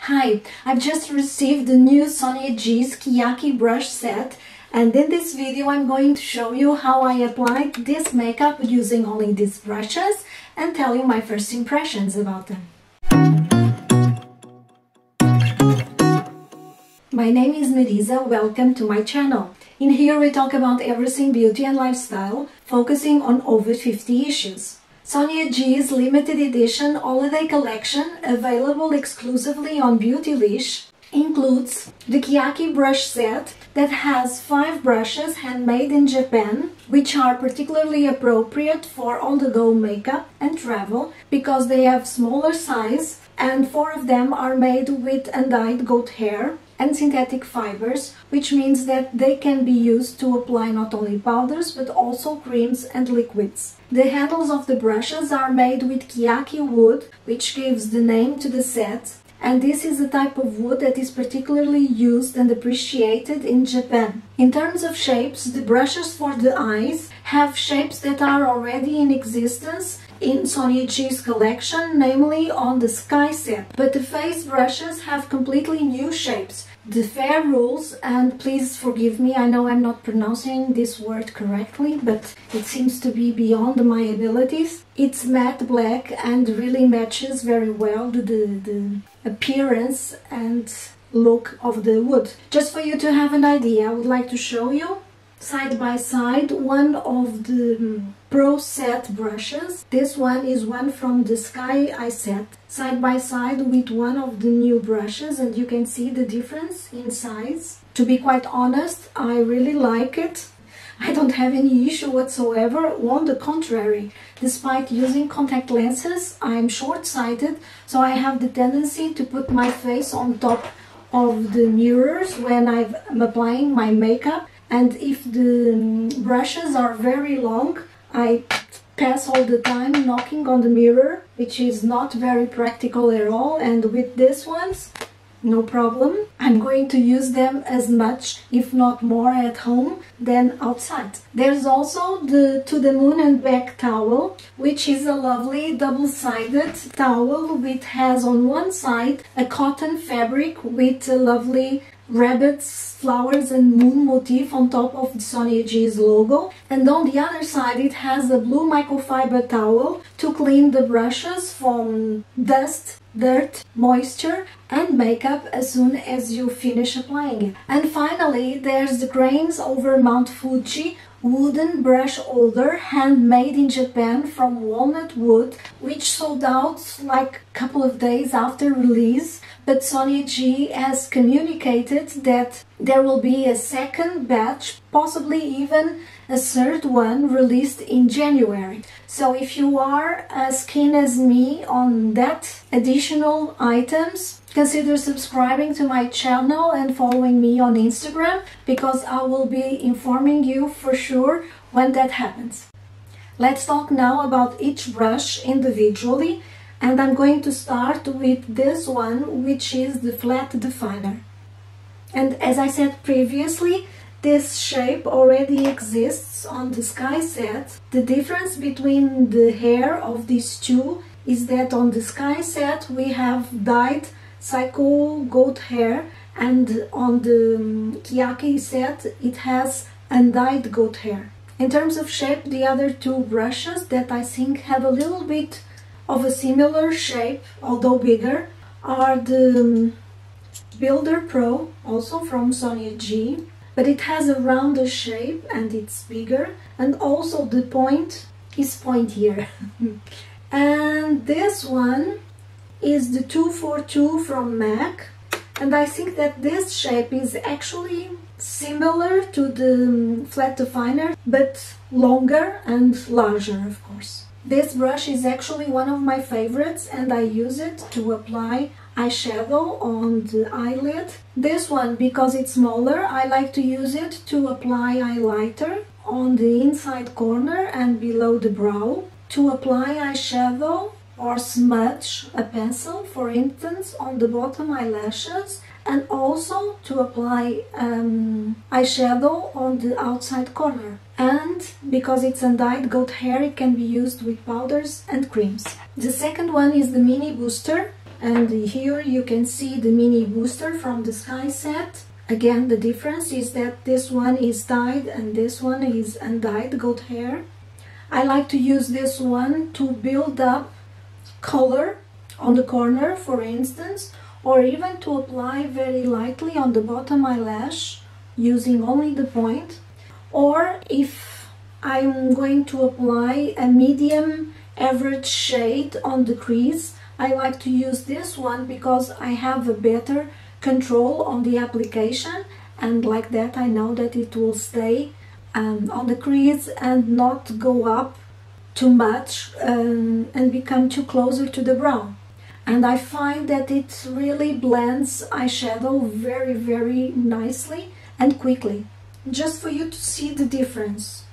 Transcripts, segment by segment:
Hi, I've just received the new Sonia G's Keyaki brush set, and in this video I'm going to show you how I applied this makeup using only these brushes and tell you my first impressions about them. My name is Marisa, welcome to my channel. In here we talk about everything beauty and lifestyle, focusing on over 50 issues. Sonia G's limited edition holiday collection, available exclusively on Beautylish, includes the Keyaki brush set that has 5 brushes handmade in Japan, which are particularly appropriate for on-the-go makeup and travel because they have smaller size, and 4 of them are made with undyed goat hair and synthetic fibers, which means that they can be used to apply not only powders but also creams and liquids. The handles of the brushes are made with Keyaki wood, which gives the name to the set, and this is a type of wood that is particularly used and appreciated in Japan. In terms of shapes, the brushes for the eyes have shapes that are already in existence in Sonia G's collection, namely on the Sky set, but the face brushes have completely new shapes. The fair rules, and please forgive me, I know I'm not pronouncing this word correctly, but it seems to be beyond my abilities. It's matte black and really matches very well the appearance and look of the wood. Just for you to have an idea, I would like to show you side by side one of the Pro set brushes. This one is one from the Sky Eye set, side by side with one of the new brushes, and you can see the difference in size. To be quite honest, I really like it. I don't have any issue whatsoever, on the contrary. Despite using contact lenses, I'm short-sighted, so I have the tendency to put my face on top of the mirrors when I'm applying my makeup, and if the brushes are very long, I pass all the time knocking on the mirror, which is not very practical at all, and with these ones, no problem. I'm going to use them as much, if not more, at home than outside. There's also the To the Moon and Back towel, which is a lovely double-sided towel which has on one side a cotton fabric with a lovely rabbits, flowers and moon motif on top of the Sonia G's logo, and on the other side it has a blue microfiber towel to clean the brushes from dust, dirt, moisture and makeup as soon as you finish applying it. And finally there's the Cranes over Mount Fuji wooden brush holder, handmade in Japan from walnut wood, which sold out like a couple of days after release, but Sonia G has communicated that there will be a second batch, possibly even a third one, released in January. So if you are as keen as me on that additional items, consider subscribing to my channel and following me on Instagram, because I will be informing you for sure when that happens. Let's talk now about each brush individually, and I'm going to start with this one, which is the flat definer. And as I said previously, this shape already exists on the Sky set. The difference between the hair of these two is that on the Sky set we have dyed psycho goat hair, and on the Keyaki set it has undyed goat hair. In terms of shape, the other two brushes that I think have a little bit of a similar shape, although bigger, are the Builder Pro, also from Sonia G, but it has a rounder shape and it's bigger, and also the point is pointier. And this one is the 242 from MAC, and I think that this shape is actually similar to the flat definer, but longer and larger, of course. This brush is actually one of my favorites, and I use it to apply eyeshadow on the eyelid. This one, because it's smaller, I like to use it to apply highlighter on the inside corner and below the brow, to apply eyeshadow or smudge a pencil, for instance, on the bottom eyelashes, and also to apply eyeshadow on the outside corner. And because it's undyed goat hair, it can be used with powders and creams. The second one is the Mini Booster, And here you can see the mini booster from the Sky set. Again, the difference is that this one is dyed and this one is undyed goat hair. I like to use this one to build up color on the corner, for instance, or even to apply very lightly on the bottom eyelash using only the point. Or if I'm going to apply a medium average shade on the crease, I like to use this one because I have a better control on the application, and like that I know that it will stay on the crease and not go up too much and become too closer to the brow. And I find that it really blends eyeshadow very, very nicely and quickly. Just for you to see the difference.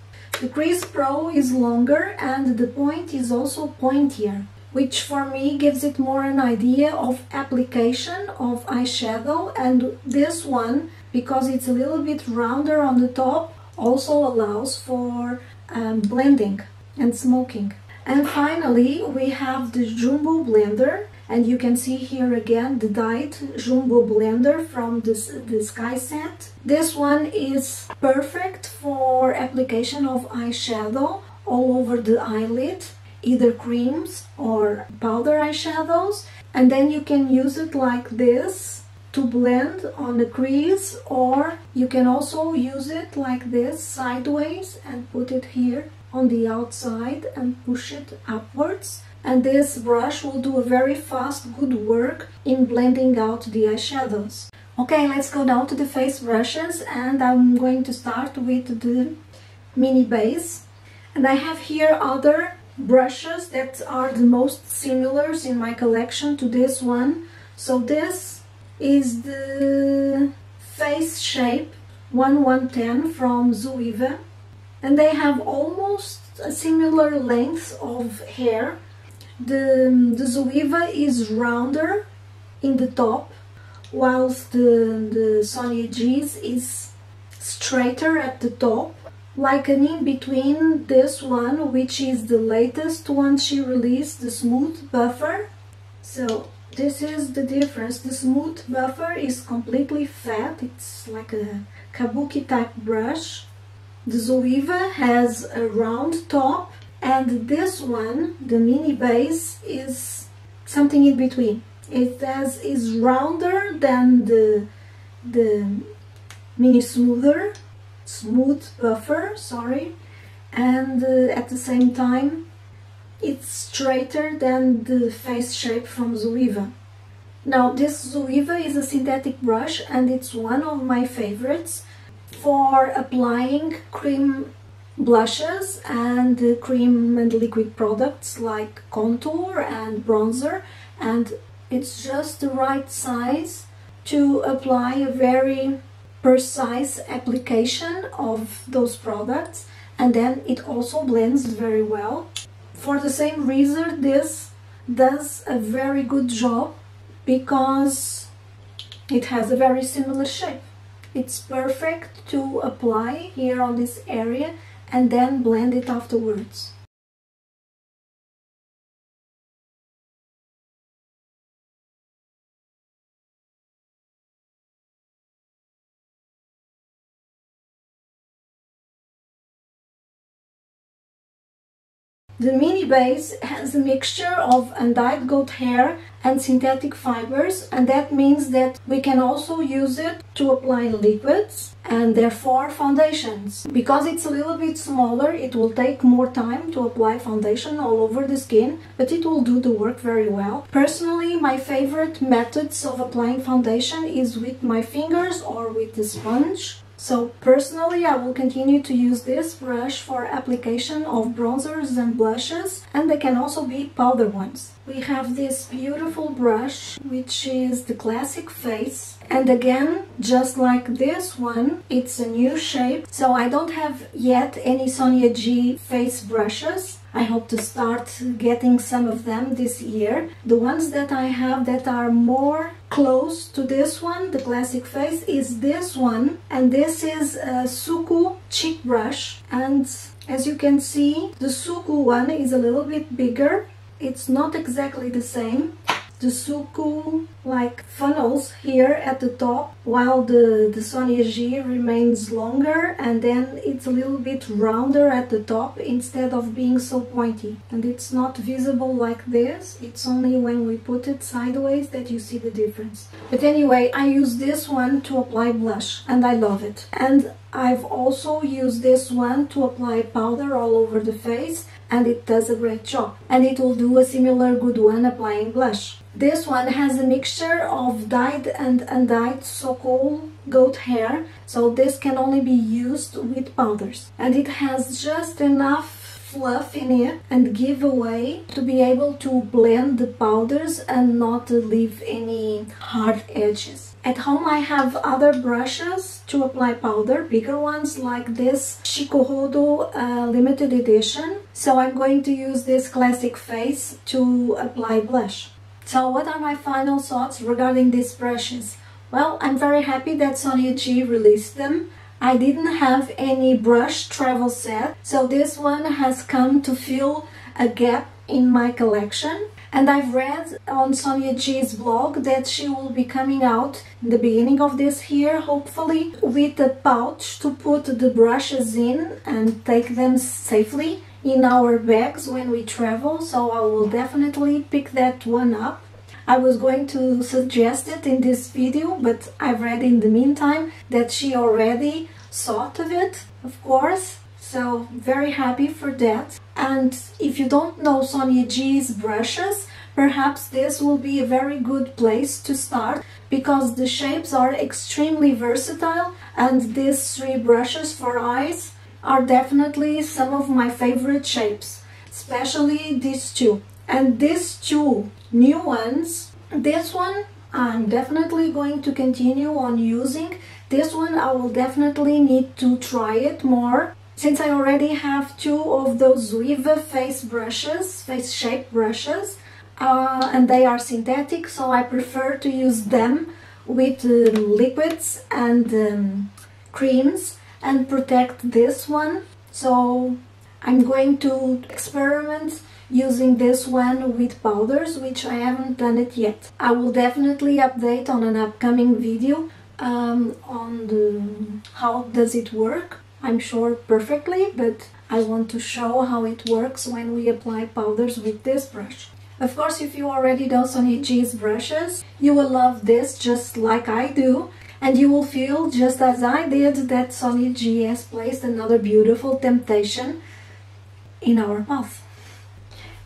The Crease Pro is longer and the point is also pointier, which for me gives it more an idea of application of eyeshadow, and this one, because it's a little bit rounder on the top, also allows for blending and smoking. And finally we have the Jumbo blender, and you can see here again the dyed Jumbo blender from the Sky set. This one is perfect for application of eyeshadow all over the eyelid, either creams or powder eyeshadows, and then you can use it like this to blend on the crease, or you can also use it like this sideways and put it here on the outside and push it upwards, and this brush will do a very fast good work in blending out the eyeshadows. Okay, let's go down to the face brushes, and I'm going to start with the mini base. And I have here other brushes that are the most similar in my collection to this one. So this is the Face Shape 1110 from Zoeva, and they have almost a similar length of hair. The Zoeva is rounder in the top, whilst the Sonia G's is straighter at the top, like an in-between this one, which is the latest one she released, the Smooth Buffer. So this is the difference. The Smooth Buffer is completely fat, it's like a kabuki type brush. The Zoeva has a round top, and this one, the mini base, is something in between. It is rounder than the mini smooth buffer, sorry, and at the same time it's straighter than the Face Shape from Zoeva. Now this Zoeva is a synthetic brush, and it's one of my favorites for applying cream blushes and cream and liquid products like contour and bronzer, and it's just the right size to apply a very precise application of those products, and then it also blends very well. For the same reason, this does a very good job because it has a very similar shape. It's perfect to apply here on this area and then blend it afterwards. The mini base has a mixture of undyed goat hair and synthetic fibers, and that means that we can also use it to apply liquids and therefore foundations. Because it's a little bit smaller, it will take more time to apply foundation all over the skin, but it will do the work very well. Personally, my favorite methods of applying foundation is with my fingers or with the sponge. So personally, I will continue to use this brush for application of bronzers and blushes, and they can also be powder ones. We have this beautiful brush, which is the Classic Face, and again, just like this one, it's a new shape. So I don't have yet any Sonia G face brushes. I hope to start getting some of them this year. The ones that I have that are more close to this one, the Classic Face, is this one, and this is a Suku cheek brush. And as you can see, the Suku one is a little bit bigger. It's not exactly the same. The the suku like funnels here at the top, while the Sonia G remains longer, and then it's a little bit rounder at the top instead of being so pointy. And it's not visible like this, it's only when we put it sideways that you see the difference. But anyway, I use this one to apply blush and I love it. And I've also used this one to apply powder all over the face, and it does a great job. And it will do a similar good one applying blush. This one has a mixture of dyed and undyed so-called goat hair, so this can only be used with powders. And it has just enough fluff in it and giveaway to be able to blend the powders and not leave any hard edges. At home I have other brushes to apply powder, bigger ones like this Shikohodo limited edition. So I'm going to use this classic face to apply blush. So what are my final thoughts regarding these brushes? Well, I'm very happy that Sonia G released them. I didn't have any brush travel set, so this one has come to fill a gap in my collection. And I've read on Sonia G's blog that she will be coming out in the beginning of this year, hopefully, with a pouch to put the brushes in and take them safely in our bags when we travel, so I will definitely pick that one up. I was going to suggest it in this video, but I've read in the meantime that she already thought of it, of course. So very happy for that. And if you don't know Sonia G's brushes, perhaps this will be a very good place to start, because the shapes are extremely versatile, and these three brushes for eyes are definitely some of my favorite shapes, especially these two. And these two new ones, this one I'm definitely going to continue on using. This one I will definitely need to try it more, since I already have two of those Zoeva face brushes, face shape brushes, and they are synthetic, so I prefer to use them with liquids and creams and protect this one. So I'm going to experiment using this one with powders, which I haven't done it yet. I will definitely update on an upcoming video on how does it work. I'm sure perfectly, but I want to show how it works when we apply powders with this brush. Of course, if you already know Sonia G's brushes, you will love this just like I do, and you will feel just as I did that Sonia G has placed another beautiful temptation in our path.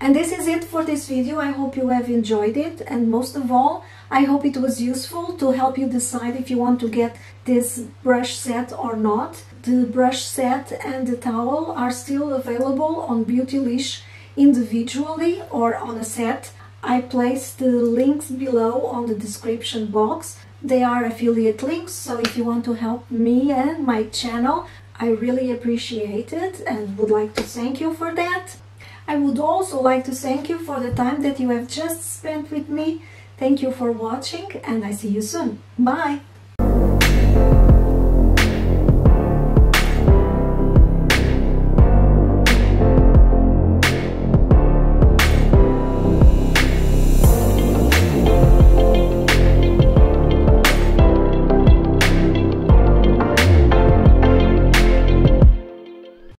And this is it for this video. I hope you have enjoyed it, and most of all, I hope it was useful to help you decide if you want to get this brush set or not. The brush set and the towel are still available on Beautylish individually or on a set. I placed the links below on the description box. They are affiliate links, so if you want to help me and my channel, I really appreciate it and would like to thank you for that. I would also like to thank you for the time that you have just spent with me. Thank you for watching, and I see you soon. Bye!